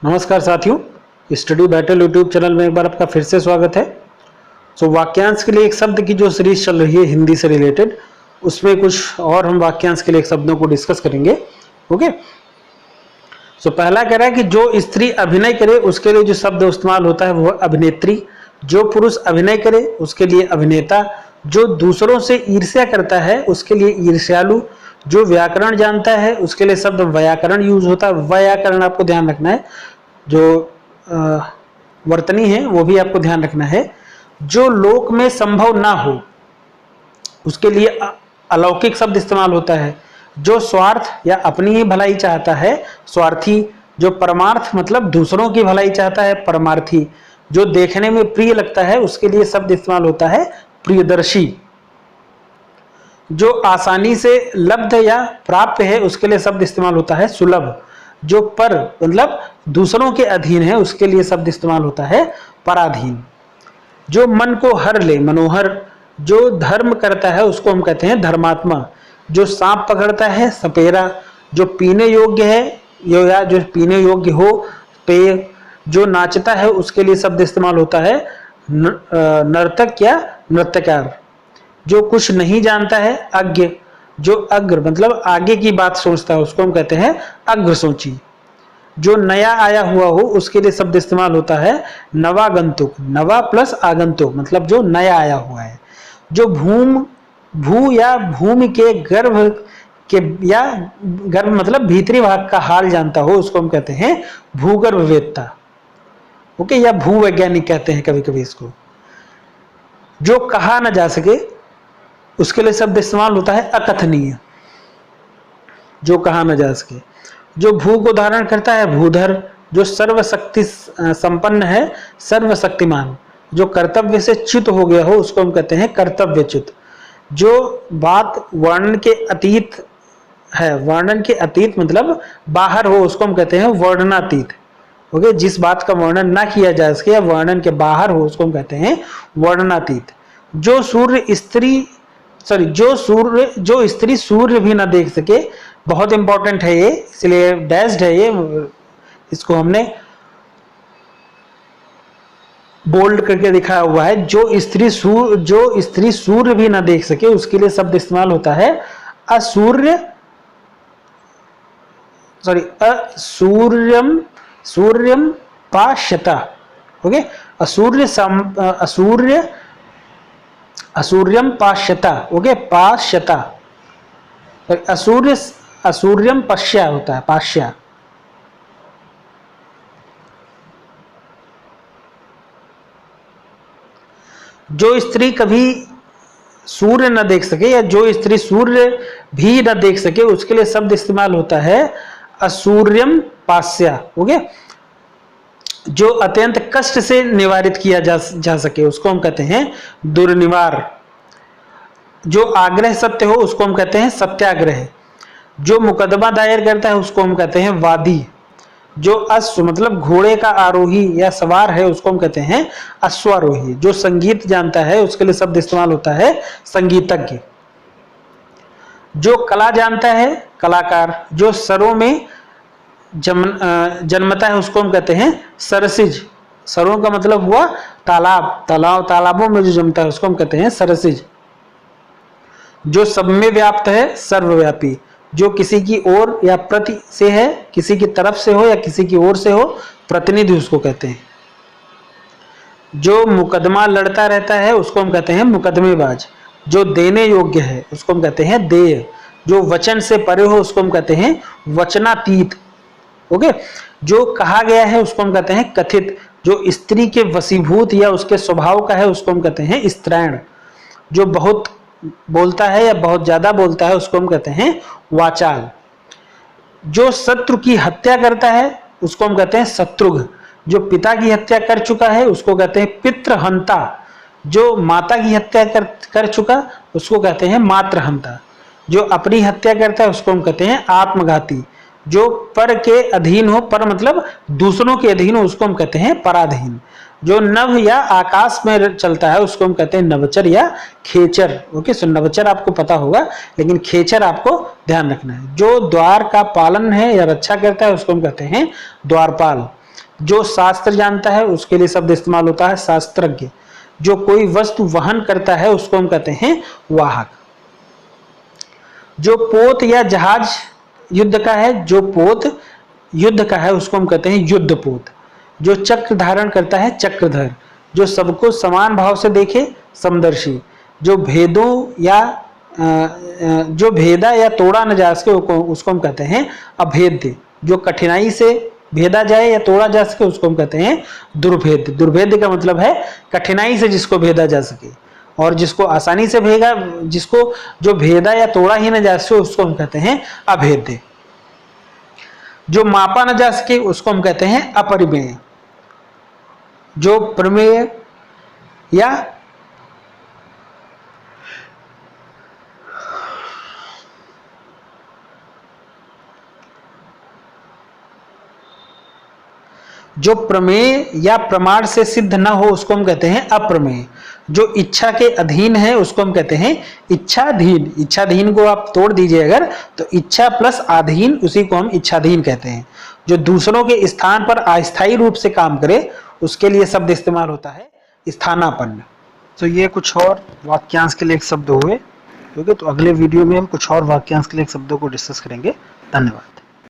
नमस्कार साथियों, study battle YouTube channel में एक बार आपका फिर से स्वागत है। वाक्यांश के लिए एक शब्द की जो सीरीज चल रही है हिंदी से रिलेटेड, उसमें कुछ और हम वाक्यांश के लिए एक शब्दों को डिस्कस करेंगे। ओके, पहला कह रहा है कि जो स्त्री अभिनय करे उसके लिए जो शब्द इस्तेमाल होता है वह अभिनेत्री, जो पुरुष अभिनय करे उसके लिए अभिनेता, जो दूसरों से ईर्ष्या करता है उसके लिए ईर्ष्यालु, जो व्याकरण जानता है उसके लिए शब्द व्याकरण यूज होता है। व्याकरण आपको ध्यान रखना है, जो वर्तनी है वो भी आपको ध्यान रखना है। जो लोक में संभव ना हो उसके लिए अलौकिक शब्द इस्तेमाल होता है। जो स्वार्थ या अपनी ही भलाई चाहता है स्वार्थी, जो परमार्थ मतलब दूसरों की भलाई चाहता है परमार्थी, जो देखने में प्रिय लगता है उसके लिए शब्द इस्तेमाल होता है प्रियदर्शी, जो आसानी से लब्ध या प्राप्त है उसके लिए शब्द इस्तेमाल होता है सुलभ, जो पर मतलब दूसरों के अधीन है उसके लिए शब्द इस्तेमाल होता है पराधीन, जो मन को हर ले मनोहर, जो धर्म करता है उसको हम कहते हैं धर्मात्मा, जो सांप पकड़ता है सपेरा, जो पीने योग्य है या जो पीने योग्य हो पेय, जो नाचता है उसके लिए शब्द इस्तेमाल होता है नर्तक या नृत्यकार, जो कुछ नहीं जानता है अज्ञ, जो अग्र मतलब आगे की बात सोचता है उसको हम कहते हैं अग्रसोची, जो नया आया हुआ हो उसके लिए शब्द इस्तेमाल होता है नवागंतुक, नवा प्लस आगंतुक मतलब जो नया आया हुआ है, जो भू या भूमि के गर्भ के या गर्भ मतलब भीतरी भाग का हाल जानता हो उसको हम कहते हैं भूगर्भवेत्ता। ओके, या भूवैज्ञानिक कहते हैं कभी कभी इसको। जो कहा न जा सके उसके लिए शब्द इस्तेमाल होता है अकथनीय, जो कहा न जा सके। जो भू को धारण करता है भूधर, जो सर्वशक्ति संपन्न है सर्वशक्तिमान, जो कर्तव्य से च्युत हो गया हो उसको हम कहते हैं कर्तव्यच्युत, जो बात वर्णन के अतीत है, वर्णन के अतीत मतलब बाहर हो उसको हम कहते हैं वर्णनातीत। ओके, जिस बात का वर्णन ना किया जा सके या वर्णन के बाहर हो उसको हम कहते हैं वर्णनातीत। जो स्त्री सूर्य भी ना देख सके, बहुत इंपॉर्टेंट है ये इसलिए डैश्ड है ये, इसको हमने बोल्ड करके दिखाया हुआ है। जो स्त्री सूर्य भी ना देख सके उसके लिए शब्द इस्तेमाल होता है सूर्यम पाश्यता। ओके, असूर्यम पाश्यता। ओके, पाश्यता, असूर्यम पश्या होता है पाश्या। जो स्त्री कभी सूर्य न देख सके या जो स्त्री सूर्य भी न देख सके उसके लिए शब्द इस्तेमाल होता है असूर्यम पास्या। ओके, जो अत्यंत कष्ट से निवारित किया जा सके उसको हम कहते हैं दुर्निवार, जो आग्रह सत्य हो उसको हम कहते हैं सत्याग्रह, जो मुकदमा दायर करता है उसको हम कहते हैं वादी, जो अश्व मतलब घोड़े का आरोही या सवार है उसको हम कहते हैं अश्वारोही, जो संगीत जानता है उसके लिए शब्द इस्तेमाल होता है संगीतज्ञ, जो कला जानता है कलाकार, जो सरों में जन्मता है उसको हम कहते हैं सरसिज। सरों का मतलब हुआ तालाबों में जो जमता है उसको हम कहते हैं सरसिज। जो सब में व्याप्त है सर्वव्यापी, जो किसी की ओर या प्रति से है, किसी की तरफ से हो या किसी की ओर से हो प्रतिनिधि उसको कहते हैं। जो मुकदमा लड़ता रहता है उसको हम कहते हैं मुकदमेबाज, जो देने योग्य है उसको हम कहते हैं देय, जो वचन से परे हो उसको हम कहते हैं वचनातीत। ओके, जो कहा गया है उसको हम कहते हैं कथित, जो स्त्री के वशीभूत या उसके स्वभाव का है उसको हम कहते हैं स्त्रैण, जो बहुत बोलता है या बहुत ज्यादा बोलता है उसको हम कहते हैं वाचाल, जो शत्रु की हत्या करता है उसको हम कहते हैं शत्रुघ्न, जो पिता की हत्या कर चुका है उसको कहते हैं पितृहंता, जो माता की हत्या कर चुका उसको कहते हैं मातृहंता, जो अपनी हत्या करता है उसको हम कहते हैं आत्मघाती, जो पर के अधीन हो, पर मतलब दूसरों के अधीन हो उसको हम कहते हैं पराधीन, जो नभ या आकाश में चलता है उसको हम कहते हैं नवचर या खेचर। ओके, सो नवचर आपको पता होगा लेकिन खेचर आपको ध्यान रखना है। जो द्वार का पालन है या रक्षा करता है उसको हम कहते हैं द्वारपाल, जो शास्त्र जानता है उसके लिए शब्द इस्तेमाल होता है शास्त्रज्ञ। जो कोई वस्तु वहन करता है उसको हम कहते हैं वाहक। जो पोत या जहाज युद्ध का है, जो पोत युद्ध का है उसको हम कहते हैं युद्धपोत। जो चक्र धारण करता है चक्रधर। जो सबको समान भाव से देखे समदर्शी। जो भेदा या तोड़ा न जा सके उसको हम कहते हैं अभेद्य। जो कठिनाई से भेदा जाए या तोड़ा जा सके उसको हम कहते हैं दुर्भेद्य। दुर्भेद्य का मतलब है कठिनाई से जिसको भेदा जा सके, और जिसको आसानी से जिसको जो भेदा या तोड़ा ही न जा सके उसको हम कहते हैं अभेद्य। जो मापा न जा सके उसको हम कहते हैं अपरिमेय। जो प्रमेय या जो प्रमेय या प्रमाण से सिद्ध न हो उसको हम कहते हैं अप्रमेय। जो इच्छा के अधीन है उसको हम कहते हैं इच्छाधीन। इच्छाधीन को आप तोड़ दीजिए अगर, तो इच्छा प्लस अधीन उसी को हम इच्छाधीन कहते हैं। जो दूसरों के स्थान पर अस्थायी रूप से काम करे उसके लिए शब्द इस्तेमाल होता है स्थानापन्न। तो ये कुछ और वाक्यांश के लिए शब्द हुए, ठीक है। तो अगले वीडियो में हम कुछ और वाक्यांश के लिए शब्दों को डिस्कस करेंगे। धन्यवाद।